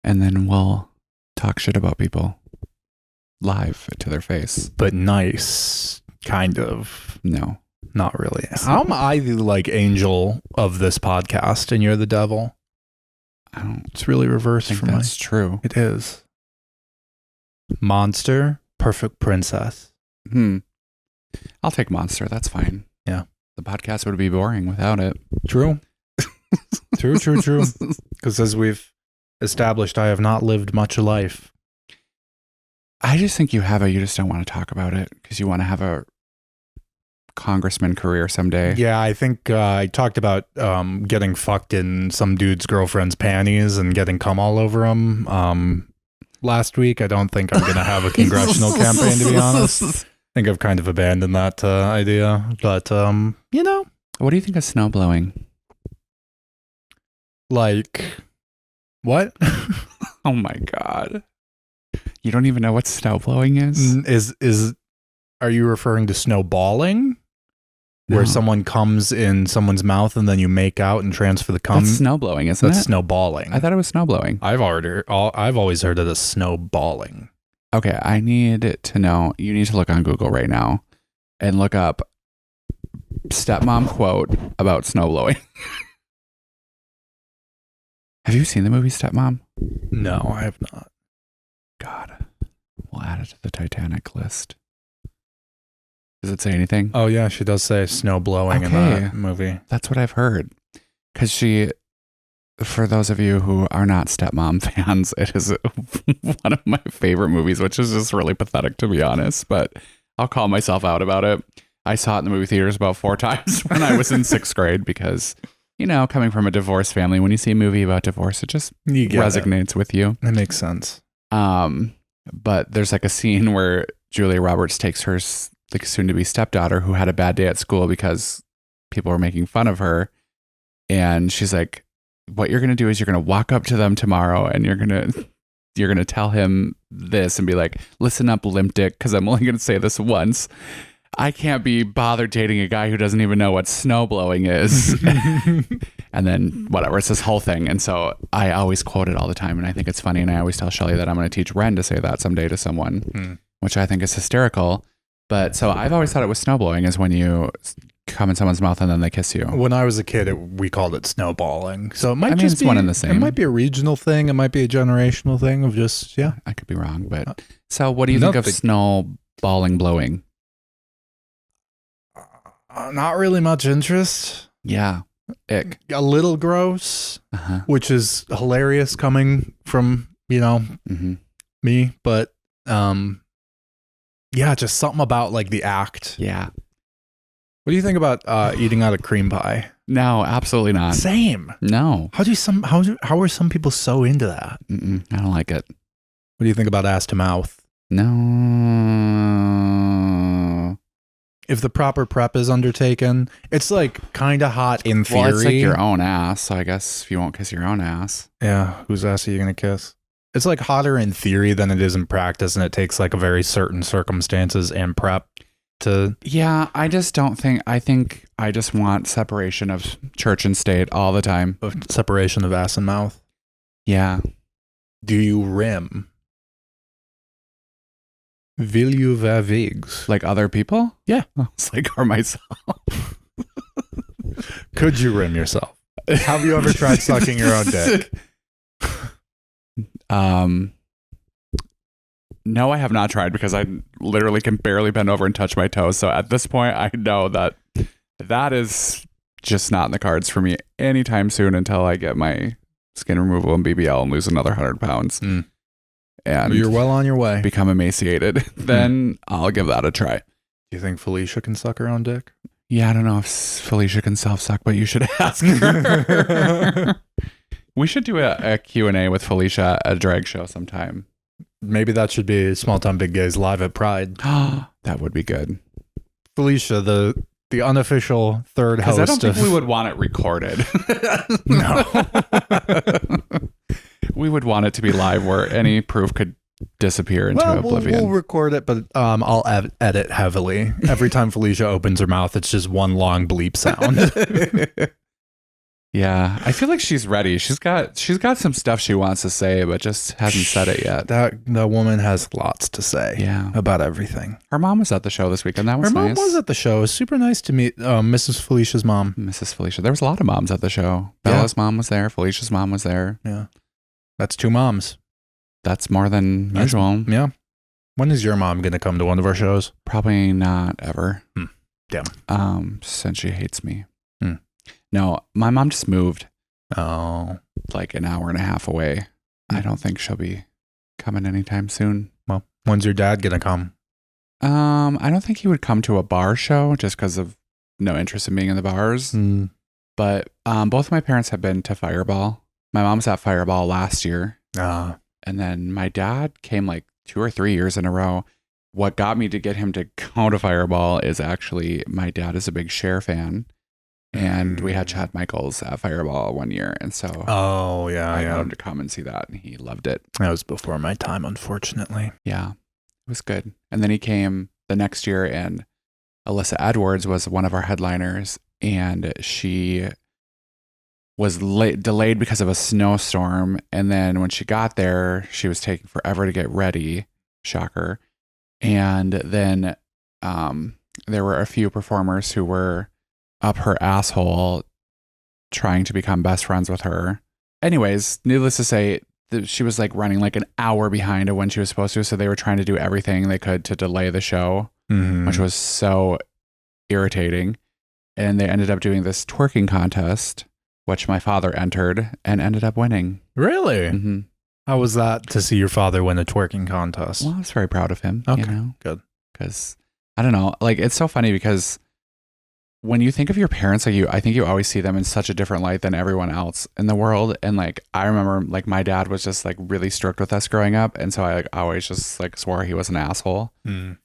And then we'll talk shit about people live to their face. But nice. Kind of. No. Not really. How am I the like angel of this podcast and you're the devil? I don't It's really reversed think for me. that's true. It is. Monster, perfect princess. I'll take Monster. That's fine. Yeah. The podcast would be boring without it. True. True. Because as we've established, I have not lived much of life. I just think you have it. You just don't want to talk about it because you want to have a congressman career someday. Yeah, I think I talked about getting fucked in some dude's girlfriend's panties and getting cum all over him last week. I don't think I'm going to have a congressional campaign, to be honest. I think I've kind of abandoned that idea. But, you know. What do you think of snow blowing? Like, what? Oh my God. You don't even know what snow blowing is? Are you referring to snowballing? Where No. someone comes in someone's mouth and then you make out and transfer the cum? That's snow blowing, isn't That's it? snowballing. I thought it was snow blowing. I've always heard it as snowballing. Okay, I need to know. You need to look on Google right now and look up stepmom quote about snow blowing. Have you seen the movie Stepmom? No, I have not. God, we'll add it to the Titanic list. Does it say anything? Oh yeah, she does say snow blowing in Okay. that movie. That's what I've heard. Because she, for those of you who are not Stepmom fans, it is one of my favorite movies, which is just really pathetic, to be honest. But I'll call myself out about it. I saw it in the movie theaters about 4 times when I was in 6th grade because, you know, coming from a divorced family, when you see a movie about divorce, it just You get resonates with you. It makes sense. But there's like a scene where Julia Roberts takes her like soon-to-be stepdaughter who had a bad day at school because people were making fun of her, and she's like, "What you're gonna do is you're gonna walk up to them tomorrow, and you're gonna tell him this and be like, listen up, limp dick, because I'm only gonna say this once. I can't be bothered dating a guy who doesn't even know what snow blowing is." And then whatever, it's this whole thing. And so I always quote it all the time, and I think it's funny. And I always tell Shelly that I'm going to teach Ren to say that someday to someone, which I think is hysterical. But so I've always thought it was snow blowing is when you come in someone's mouth and then they kiss you. When I was a kid, we called it snowballing. So it might I mean, just it's be one and the same. It might be a regional thing. It might be a generational thing of just, yeah. I could be wrong, but so what do you think of snowballing blowing? Not really much interest. Yeah. Ick. A little gross, Uh-huh. which is hilarious coming from, you know, Mm-hmm. me. But yeah, just something about like the act. Yeah. What do you think about eating out of cream pie? No, absolutely not. Same. No. How are some people so into that? I don't like it. What do you think about ass to mouth? No. If the proper prep is undertaken, it's like kind of hot in theory. Well, it's like your own ass, so I guess if you won't kiss your own ass. Yeah, whose ass are you gonna kiss? It's like hotter in theory than it is in practice, and it takes like a very certain circumstances and prep to. Yeah, I just don't think. I think I just want separation of church and state all the time. Separation of ass and mouth. Yeah. Do you rim? Will you vervigs? Like other people? Yeah. It's like, or myself. Could you rim yourself? Have you ever tried sucking your own dick? No, I have not tried because I literally can barely bend over and touch my toes. So at this point, I know that is just not in the cards for me anytime soon until I get my skin removal and BBL and lose another 100 pounds. And You're well on your way. become emaciated. Then I'll give that a try. Do you think Felicia can suck her own dick? Yeah, I don't know if Felicia can self-suck, but you should ask her. We should do a Q&A with Felicia at a drag show sometime. Maybe that should be Small Town Big Gays live at Pride. That would be good. Felicia, the the unofficial third Because host. I don't think we would want it recorded. No. We would want it to be live where any proof could disappear into oblivion. We'll record it, but I'll edit heavily. Every time Felicia opens her mouth, it's just one long bleep sound. Yeah, I feel like she's ready. She's got some stuff she wants to say, but just hasn't said it yet. That woman has lots to say. Yeah. About everything. Her mom was at the show this weekend. That was nice. Her mom was at the show. It was super nice to meet Mrs. Felicia's mom. Mrs. Felicia. There was a lot of moms at the show. Bella's mom was there. Felicia's mom was there. Yeah. That's 2 moms. That's more than usual. Yeah. When is your mom going to come to one of our shows? Probably not ever. Damn. Since she hates me. No, my mom just moved. Oh. Like an hour and a half away. I don't think she'll be coming anytime soon. Well, when's your dad going to come? I don't think he would come to a bar show just because of no interest in being in the bars. But both of my parents have been to Fireball. My mom was at Fireball last year. And then my dad came like 2 or 3 years in a row. What got me to get him to go to Fireball is actually my dad is a big Cher fan. And we had Chad Michaels at Fireball one year. And so I got him to come and see that. And he loved it. That was before my time, unfortunately. Yeah, it was good. And then he came the next year and Alyssa Edwards was one of our headliners. And she was delayed because of a snowstorm. And then when she got there, she was taking forever to get ready. Shocker. And then there were a few performers who were up her asshole trying to become best friends with her. Anyways, needless to say, she was like running like an hour behind of when she was supposed to. So they were trying to do everything they could to delay the show, which was so irritating. And they ended up doing this twerking contest, which my father entered and ended up winning. Really? Mm-hmm. How was that to see your father win a twerking contest? Well, I was very proud of him. Okay, you know? good. Because I don't know, like it's so funny because when you think of your parents, like I think you always see them in such a different light than everyone else in the world. And like, I remember like my dad was just like really strict with us growing up. And so I like always just like swore he was an asshole.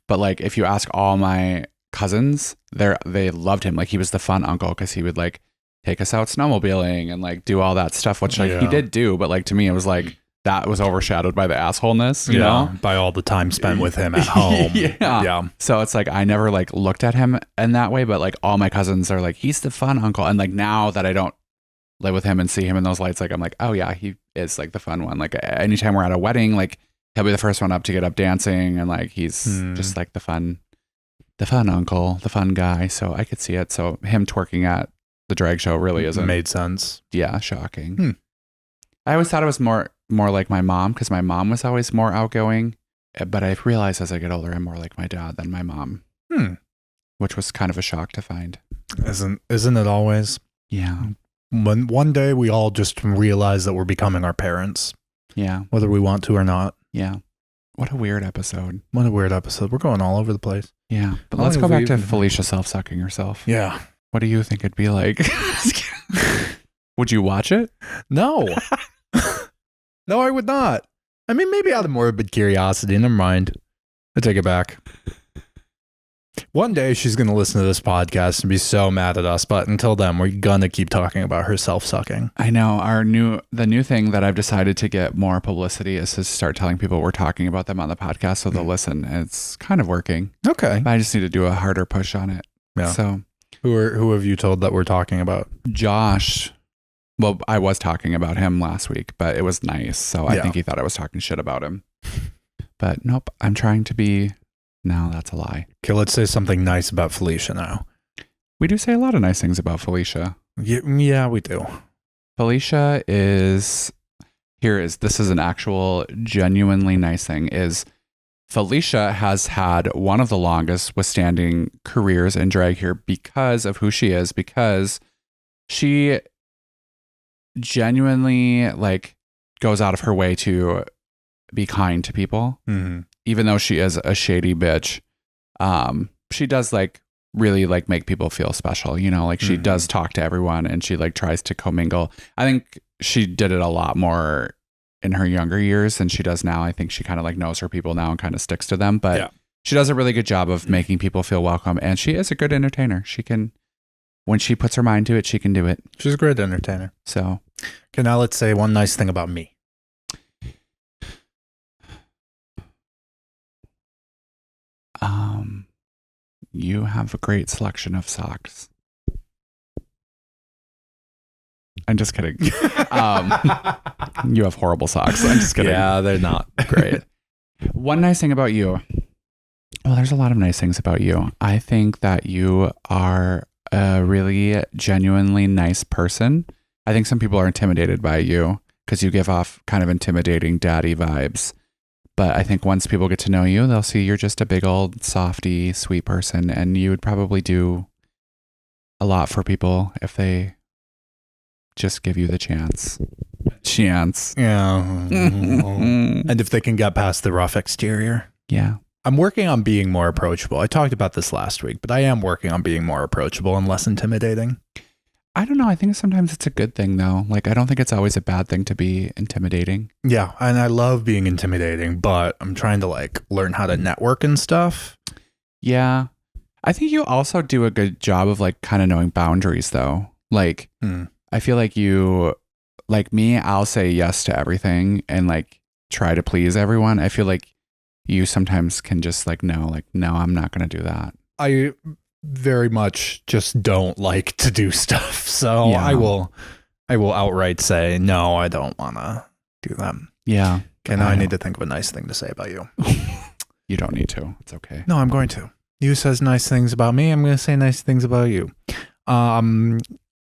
But like, if you ask all my cousins, they loved him. Like he was the fun uncle because he would like take us out snowmobiling and like do all that stuff, which like he did do. But like to me, it was like, that was overshadowed by the assholeness, you know? By all the time spent with him at home. Yeah. So it's like, I never like looked at him in that way, but like all my cousins are like, he's the fun uncle. And like now that I don't live with him and see him in those lights, like I'm like, oh yeah, he is like the fun one. Like anytime we're at a wedding, like he'll be the first one up to get up dancing. And like, he's just like the fun uncle, the fun guy. So I could see it. So him twerking at the drag show really isn't. Made sense. Yeah. Shocking. I always thought it was more like my mom because my mom was always more outgoing. But I've realized as I get older, I'm more like my dad than my mom, which was kind of a shock to find. Isn't it always? Yeah. When one day we all just realize that we're becoming our parents. Yeah. Whether we want to or not. Yeah. What a weird episode. What a weird episode. We're going all over the place. Yeah. But let's go back to Felicia self-sucking herself. Yeah. What do you think it'd be like? Would you watch it? No. No, I would not. I mean, maybe out of morbid curiosity. Never mind. I take it back. One day she's going to listen to this podcast and be so mad at us. But until then, we're going to keep talking about her self-sucking. I know. The new thing that I've decided to get more publicity is to start telling people we're talking about them on the podcast so they'll listen. And it's kind of working. Okay. But I just need to do a harder push on it. Yeah. So who have you told that we're talking about? Josh. Well, I was talking about him last week, but it was nice. So I think he thought I was talking shit about him. But nope, I'm trying to be... No, that's a lie. Okay, let's say something nice about Felicia now. We do say a lot of nice things about Felicia. Yeah, we do. Felicia is... This is an actual genuinely nice thing, is Felicia has had one of the longest withstanding careers in drag here because of who she is, because she genuinely like goes out of her way to be kind to people, even though she is a shady bitch. She does like really like make people feel special, you know, like she does talk to everyone and she like tries to commingle. I think she did it a lot more in her younger years than she does now. I think she kind of like knows her people now and kind of sticks to them, but she does a really good job of making people feel welcome, and she is a good entertainer. She can, when she puts her mind to it, she can do it. She's a great entertainer. So, okay, now let's say one nice thing about me. You have a great selection of socks. I'm just kidding. You have horrible socks. I'm just kidding. Yeah, they're not great. One nice thing about you. Well, there's a lot of nice things about you. I think that you are a really genuinely nice person. I think some people are intimidated by you because you give off kind of intimidating daddy vibes. But I think once people get to know you, they'll see you're just a big old softy, sweet person. And you would probably do a lot for people if they just give you the chance. Yeah. And if they can get past the rough exterior. Yeah. I'm working on being more approachable. I talked about this last week, but I am working on being more approachable and less intimidating. I don't know. I think sometimes it's a good thing, though. Like, I don't think it's always a bad thing to be intimidating. Yeah, and I love being intimidating, but I'm trying to like learn how to network and stuff. Yeah. I think you also do a good job of like kind of knowing boundaries, though. Like, I feel like you, like me, I'll say yes to everything and like try to please everyone. I feel like you sometimes can just like, no, I'm not going to do that. I very much just don't like to do stuff. So yeah. I will outright say, no, I don't want to do that. Yeah. Okay, now I need to think of a nice thing to say about you. You don't need to. It's okay. No, I'm going to. You says nice things about me. I'm going to say nice things about you.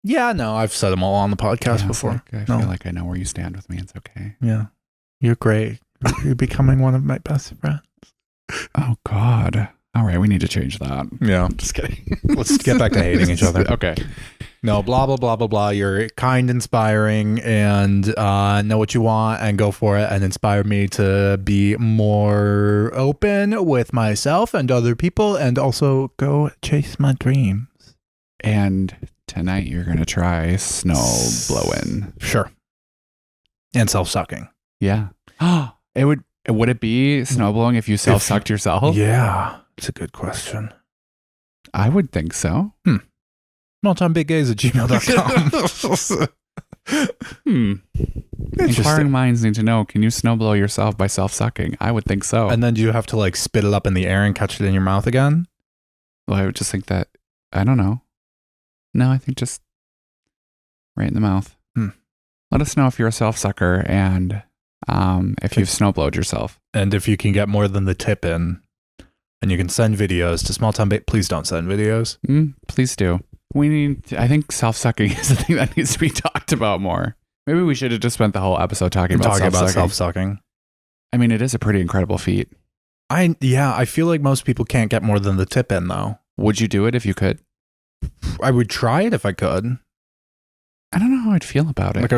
Yeah, no, I've said them all on the podcast before. I feel like I know where you stand with me. It's okay. Yeah. You're great. You're becoming one of my best friends. Oh, God. All right, we need to change that. Yeah. I'm just kidding. Let's get back to hating each other. Okay. No, blah, blah, blah, blah, blah. You're kind, inspiring, and know what you want and go for it and inspire me to be more open with myself and other people and also go chase my dreams. And tonight you're going to try snow blowing. Sure. And self-sucking. Yeah. Would it be snow blowing if you self-sucked yourself? Yeah. It's a good question. I would think so. smalltimebiggays@gmail.com. Inquiring minds need to know, can you snow blow yourself by self-sucking? I would think so. And then do you have to like spit it up in the air and catch it in your mouth again? Well, I would just think that, I don't know. No, I think just right in the mouth. Let us know if you're a self-sucker and if you've snow blowed yourself. And if you can get more than the tip in. And you can send videos to Please don't send videos. Please do. I think self-sucking is the thing that needs to be talked about more. Maybe we should have just spent the whole episode talking about self-sucking. I mean, it is a pretty incredible feat. I feel like most people can't get more than the tip in, though. Would you do it if you could? I would try it if I could. I don't know how I'd feel about it. Like I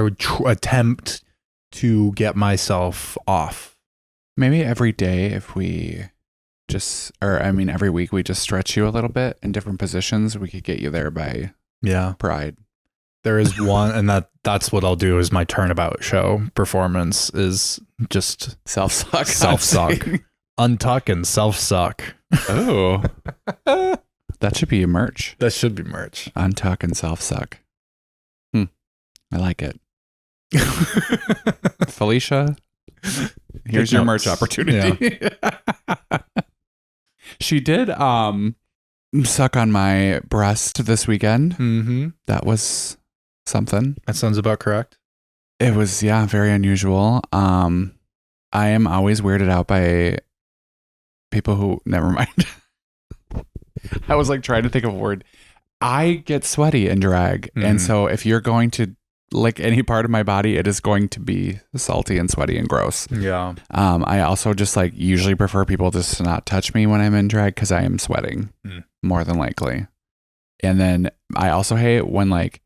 would attempt to get myself off. Maybe every day if we every week we just stretch you a little bit in different positions, we could get you there by pride. There is one, and that's what I'll do is my turnabout show performance is just self-suck. Untuck and self-suck. Oh. That should be a merch. That should be merch. Untuck and self-suck. I like it. Felicia, here's your merch opportunity. Yeah. She did suck on my breast this weekend. Mm-hmm. That was something. That sounds about correct. It was, very unusual. I am always weirded out by people who, never mind. I was like trying to think of a word. I get sweaty in drag. And so if you're going to lick any part of my body, it is going to be salty and sweaty and gross. Yeah. I also just like usually prefer people just to not touch me when I'm in drag because I am sweating more than likely. And then I also hate when like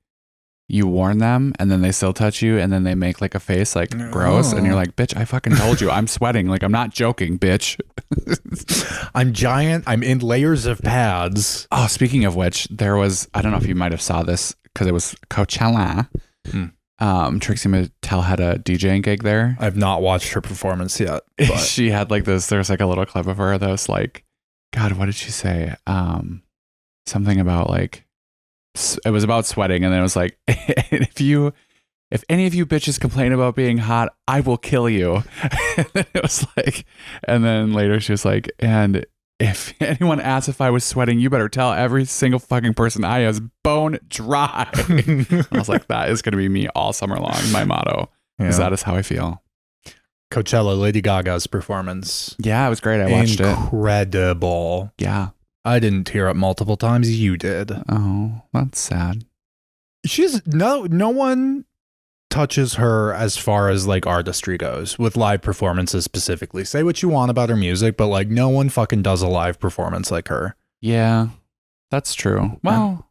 you warn them and then they still touch you and then they make like a face like gross and you're like, bitch, I fucking told you I'm sweating. Like I'm not joking, bitch. I'm giant. I'm in layers of pads. Oh, speaking of which, there was, I don't know if you might have saw this because it was Coachella. Trixie Mattel had a DJing gig there. I've not watched her performance yet. But She had like this. There's like a little clip of her that was like, God, what did she say? Something about like, it was about sweating, and then it was like, if any of you bitches complain about being hot, I will kill you. And then it was like, and then later she was like, and if anyone asks if I was sweating, you better tell every single fucking person I was bone dry. I was like, that is going to be me all summer long. My motto is that is how I feel. Coachella, Lady Gaga's performance. Yeah, it was great. I watched it. Incredible. Yeah. I didn't tear up multiple times. You did. Oh, that's sad. She's no one touches her as far as like artistry goes with live performances specifically. Say what you want about her music, but like no one fucking does a live performance like her. Yeah, that's true. Well,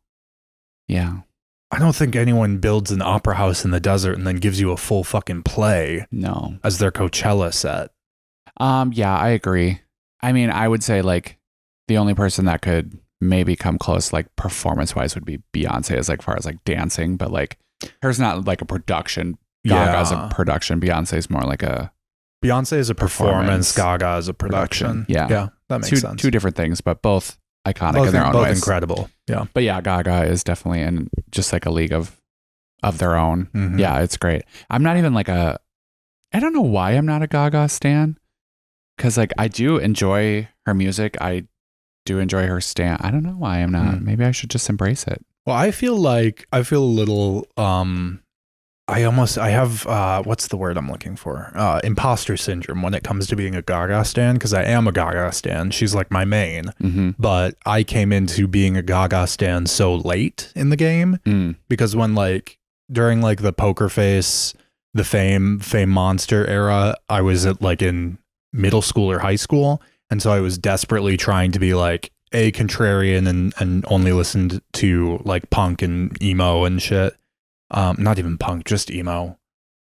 yeah. I don't think anyone builds an opera house in the desert and then gives you a full fucking play. No. As their Coachella set. Yeah, I agree. I mean, I would say like the only person that could maybe come close like performance wise would be Beyonce as like far as like dancing, but like hers not like a production. Gaga's a production. Beyonce's more like a Beyonce is a performance. Gaga is a production. Yeah, that makes sense. Two different things, but both iconic in their own both ways. Incredible. Yeah, but yeah, Gaga is definitely in just like a league of their own. Mm-hmm. Yeah, it's great. I'm not even like I don't know why I'm not a Gaga stan, because like I do enjoy her music. I do enjoy her stan. I don't know why I'm not. Maybe I should just embrace it. Well, I feel a little, I have, what's the word I'm looking for? Imposter syndrome when it comes to being a Gaga stan, because I am a Gaga stan. She's like my main, but I came into being a Gaga stan so late in the game because when like, during like the Poker Face, the Fame Monster era, I was at like in middle school or high school. And so I was desperately trying to be like, a contrarian and only listened to like punk and emo and shit. Not even punk, just emo,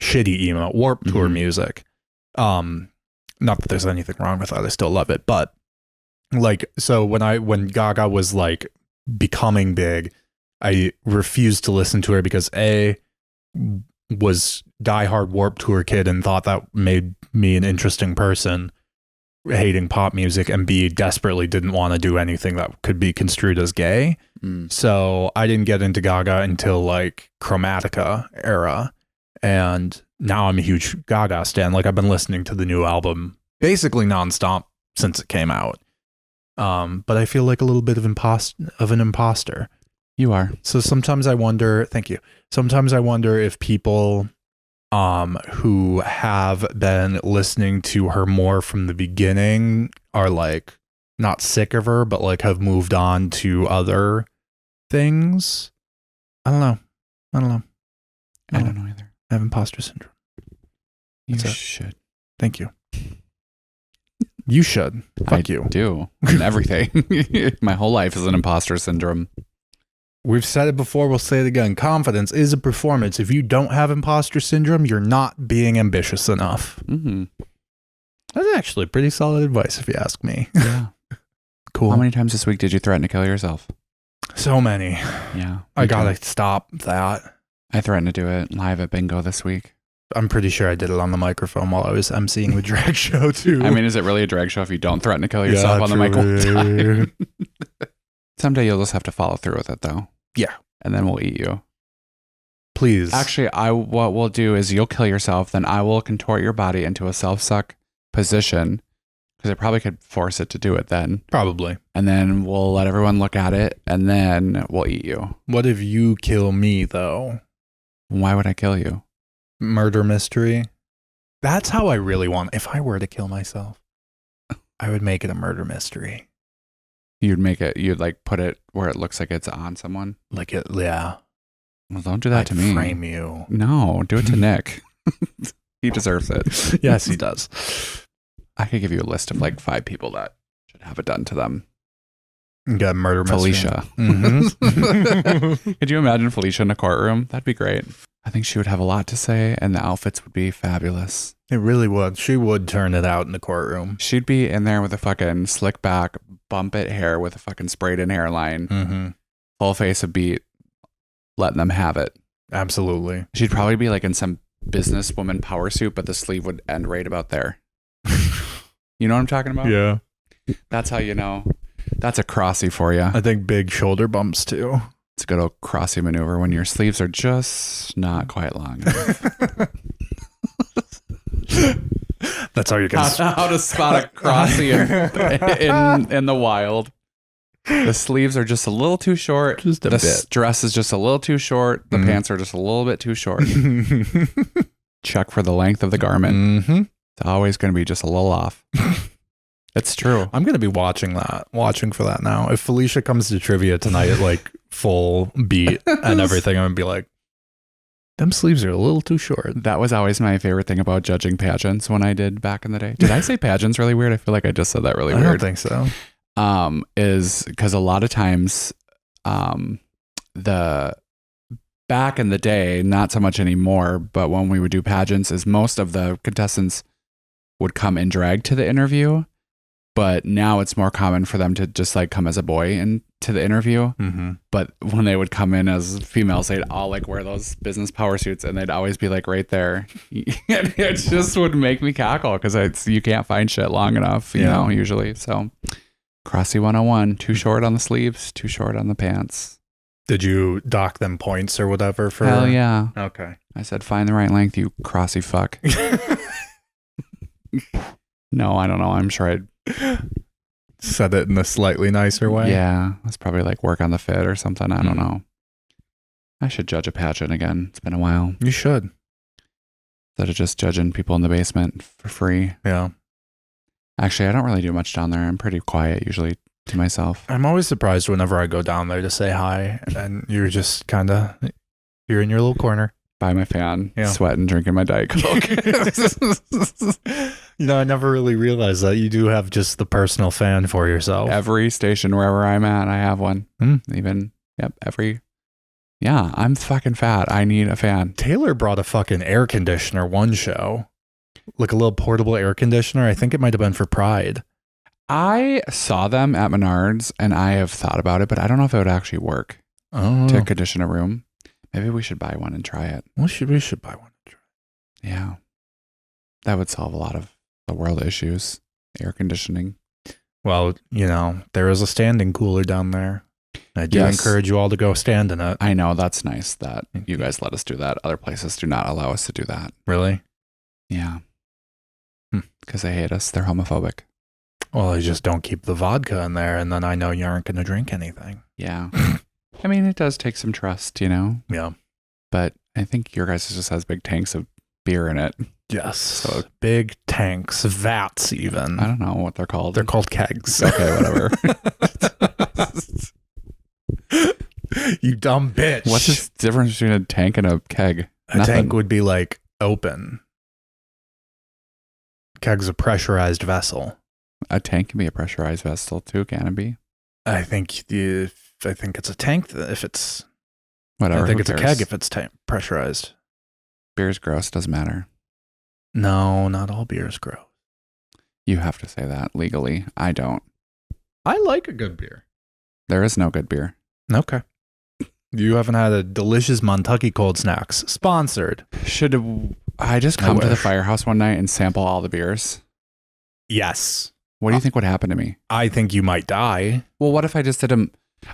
shitty emo, Warped Tour music. Not that there's anything wrong with that. I still love it. But like, so when Gaga was like becoming big, I refused to listen to her because was diehard Warped Tour kid and thought that made me an interesting person, hating pop music, and B, desperately didn't want to do anything that could be construed as gay. So I didn't get into Gaga until like Chromatica era, and now I'm a huge Gaga stan. Like I've been listening to the new album basically nonstop since it came out. But I feel like a little bit of an imposter. You are. So sometimes I wonder, thank you. Sometimes I wonder if people who have been listening to her more from the beginning are like not sick of her, but like have moved on to other things. I don't know. I don't know either. I have imposter syndrome. You should. Thank you. You should. Fuck you. Do. And everything. My whole life is an imposter syndrome. We've said it before, we'll say it again. Confidence is a performance. If you don't have imposter syndrome, you're not being ambitious enough. That's actually pretty solid advice if you ask me. Yeah. Cool. How many times this week did you threaten to kill yourself? So many. Yeah. I gotta stop that. I threatened to do it live at Bingo this week. I'm pretty sure I did it on the microphone while I was emceeing the drag show too. I mean, is it really a drag show if you don't threaten to kill yourself on the mic one time? Someday you'll just have to follow through with it though. Yeah. And then we'll eat you. Please. Actually, what we'll do is you'll kill yourself, then I will contort your body into a self-suck position, because I probably could force it to do it then. Probably. And then we'll let everyone look at it, and then we'll eat you. What if you kill me, though? Why would I kill you? Murder mystery. That's how I really want. If I were to kill myself, I would make it a murder mystery. You'd like put it where it looks like it's on someone? Like it, yeah. Well, don't do that to me. Frame you. No, do it to Nick. He deserves it. Yes, he does. I could give you a list of like 5 people that should have it done to them. Got murder mystery. Felicia. Mm-hmm. Could you imagine Felicia in a courtroom? That'd be great. I think she would have a lot to say, and the outfits would be fabulous. It really would. She would turn it out in the courtroom. She'd be in there with a fucking slick back, bump it hair with a fucking sprayed in hairline, full face of beat, letting them have it. Absolutely. She'd probably be like in some businesswoman power suit, but the sleeve would end right about there. You know what I'm talking about? Yeah. That's how you know. That's a crossy for you. I think big shoulder bumps too. It's a good old crossy maneuver when your sleeves are just not quite long enough. That's how you can. How to spot a crossy in the wild. The sleeves are just a little too short. Just a the bit. dress is just a little too short. The pants are just a little bit too short. Check for the length of the garment. Mm-hmm. It's always going to be just a little off. It's true. I'm going to be watching for that now. If Felicia comes to trivia tonight at like full beat and everything, I'm going to be like, them sleeves are a little too short. That was always my favorite thing about judging pageants when I did back in the day. Did I say pageants really weird? I feel like I just said that really weird. I don't think so. Is because a lot of times the back in the day, not so much anymore, but when we would do pageants, is most of the contestants would come in drag to the interview. But now it's more common for them to just like come as a boy into the interview. Mm-hmm. But when they would come in as females, they'd all like wear those business power suits and they'd always be like right there. And it just would make me cackle because you can't find shit long enough, you know, usually. So Crossy 101, too short on the sleeves, too short on the pants. Did you dock them points or whatever for? Hell yeah. Okay. I said, find the right length, you crossy fuck. No, I don't know. I'm sure I'd said it in a slightly nicer way. Yeah, that's probably like work on the fit or something. I don't know. I should judge a pageant again. It's been a while. You should. Instead of just judging people in the basement for free. Yeah. Actually, I don't really do much down there. I'm pretty quiet usually to myself. I'm always surprised whenever I go down there to say hi and you're just kind of, you're in your little corner. By my fan, sweating, drinking my Diet Coke. You know, I never really realized that you do have just the personal fan for yourself. Every station, wherever I'm at, I have one. Even, I'm fucking fat. I need a fan. Taylor brought a fucking air conditioner one show. Like a little portable air conditioner. I think it might have been for Pride. I saw them at Menards and I have thought about it, but I don't know if it would actually work to condition a room. Maybe we should buy one and try it. We should buy one and try it. Yeah. That would solve a lot of the world issues. Air conditioning. Well, you know, there is a standing cooler down there. I do encourage you all to go stand in it. I know, that's nice that you guys let us do that. Other places do not allow us to do that. Really? Yeah. Because they hate us. They're homophobic. Well, they just don't keep the vodka in there, and then I know you aren't going to drink anything. Yeah. I mean, it does take some trust, you know? Yeah. But I think your guys just has big tanks of beer in it. Yes. So big tanks, vats even. I don't know what they're called. They're called kegs. Okay, whatever. You dumb bitch. What's the difference between a tank and a keg? A tank would be like open. Keg's a pressurized vessel. A tank can be a pressurized vessel too, can it be? I think it's a tank if it's whatever. I think it's a keg if it's pressurized. Beer's gross, doesn't matter. No, not all beer is gross. You have to say that legally. I don't. I like a good beer. There is no good beer. Okay. You haven't had a delicious Montucky Cold Snacks sponsored. Should I just come to the firehouse one night and sample all the beers? Yes. What do you think would happen to me? I think you might die. Well, what if I just did them?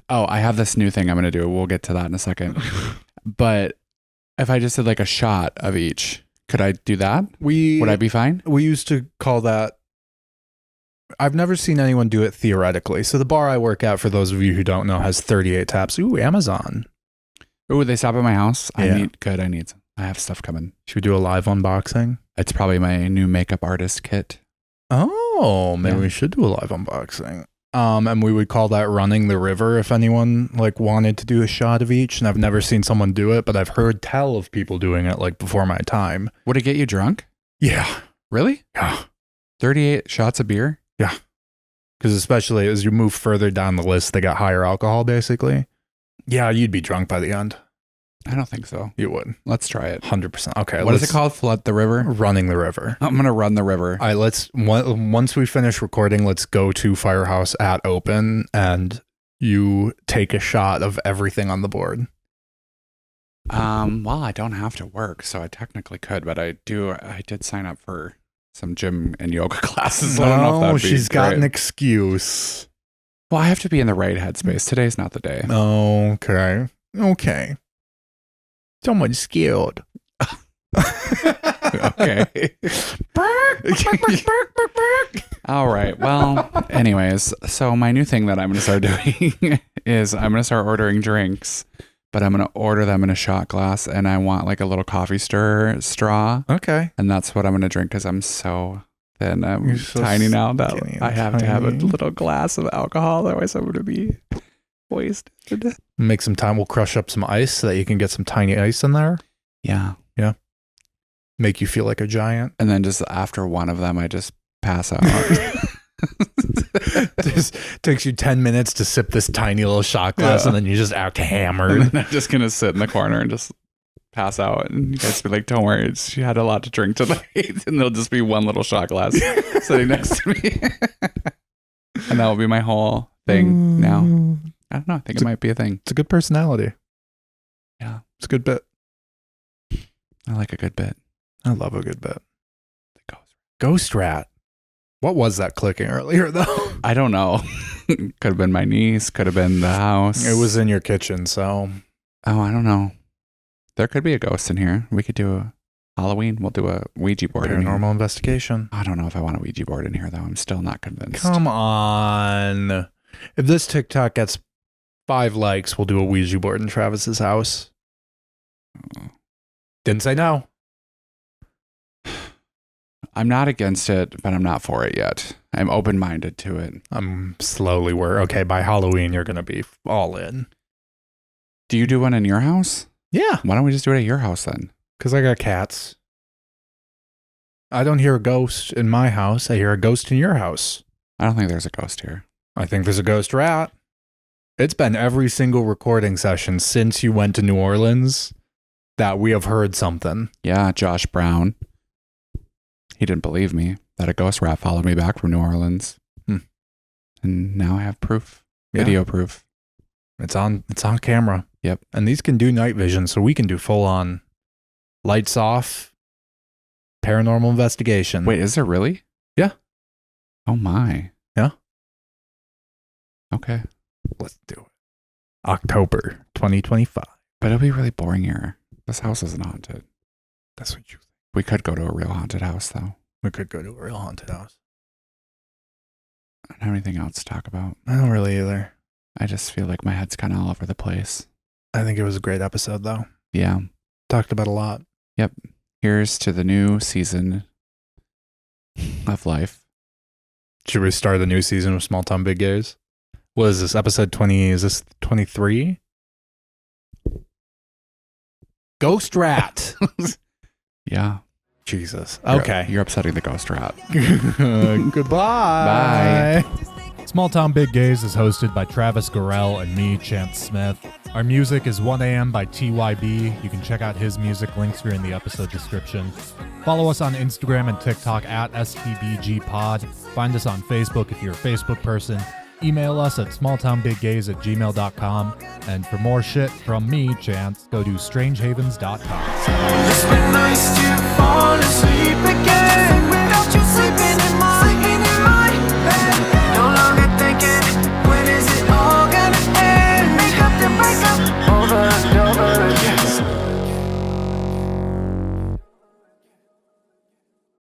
Oh, I have this new thing I'm going to do. We'll get to that in a second. But if I just did like a shot of each, could I do that? Would I be fine? We used to call that. I've never seen anyone do it theoretically. So the bar I work at, for those of you who don't know, has 38 taps. Ooh, Amazon. Ooh, they stop at my house. Yeah. I have stuff coming. Should we do a live unboxing? It's probably my new makeup artist kit. Oh, maybe we should do a live unboxing. And we would call that running the river if anyone like wanted to do a shot of each. And I've never seen someone do it, but I've heard tell of people doing it like before my time. Would it get you drunk? Yeah. Really? Yeah. 38 shots of beer? Yeah. Because especially as you move further down the list, they got higher alcohol basically. Yeah, you'd be drunk by the end. I don't think so. You would. Let's try it. 100%. Okay. What is it called? Flood the river? Running the river. I'm going to run the river. All right, once we finish recording, let's go to Firehouse at open and you take a shot of everything on the board. Well, I don't have to work, so I technically could, but I did sign up for some gym and yoga classes. So I don't know if that'd be she's got great. an excuse. Well, I have to be in the right headspace. Today's not the day. Okay. Someone's scared. Okay. All right. Well, anyways, so my new thing that I'm going to start doing is I'm going to start ordering drinks, but I'm going to order them in a shot glass, and I want like a little coffee stir straw. Okay. And that's what I'm going to drink because I'm so thin. I'm You're so tiny now that skinny and I have to have a tiny. little glass of alcohol. Otherwise, I'm going to be wasted. Make some time. We'll crush up some ice so that you can get some tiny ice in there. Yeah. Make you feel like a giant. And then just after one of them, I just pass out. Just takes you 10 minutes to sip this tiny little shot glass, and then you just act And hammered. then I'm just going to sit in the corner and just pass out. And you guys be like, don't worry, she had a lot to drink tonight. And there'll just be one little shot glass sitting next to me. And that will be my whole thing now. I don't know. I think it might be a thing. It's a good personality. Yeah. It's a good bit. I like a good bit. I love a good bit. The Ghost rat. What was that clicking earlier, though? I don't know. Could have been my niece. Could have been the house. It was in your kitchen, so. Oh, I don't know. There could be a ghost in here. We could do a Halloween. We'll do a Ouija board in here. Paranormal investigation. I don't know if I want a Ouija board in here, though. I'm still not convinced. Come on. If this TikTok gets 5 likes, we'll do a Ouija board in Travis's house. Didn't say no. I'm not against it, but I'm not for it yet. I'm open-minded to it. I'm slowly okay, by Halloween, you're going to be all in. Do you do one in your house? Yeah. Why don't we just do it at your house then? Because I got cats. I don't hear a ghost in my house. I hear a ghost in your house. I don't think there's a ghost here. I think there's a ghost rat. It's been every single recording session since you went to New Orleans that we have heard something. Yeah, Josh Brown. He didn't believe me that a ghost rat followed me back from New Orleans. And now I have proof. Yeah. Video proof. It's on camera. Yep. And these can do night vision, so we can do full on lights off paranormal investigation. Wait, is there really? Yeah. Oh my. Yeah. Okay. Let's do it. October 2025. But it'll be really boring here. This house isn't haunted. That's what you think. We could go to a real haunted house, though. We could go to a real haunted house. I don't have anything else to talk about. I don't really either. I just feel like my head's kind of all over the place. I think it was a great episode, though. Yeah. Talked about a lot. Yep. Here's to the new season of life. Should we start the new season of Small Town Big Gays? What is this? Episode 20? Is this 23? Ghost rat. Yeah. Jesus. Okay. You're upsetting the ghost rat. Goodbye. Bye. Small Town Big Gays is hosted by Travis Gorell and me, Chance Smith. Our music is 1am by TYB. You can check out his music. Links are in the episode description. Follow us on Instagram and TikTok at STBG Pod. Find us on Facebook if you're a Facebook person. Email us at smalltownbiggays@gmail.com. And for more shit from me, Chance, go to strangehavens.com. It's been nice to fall asleep again.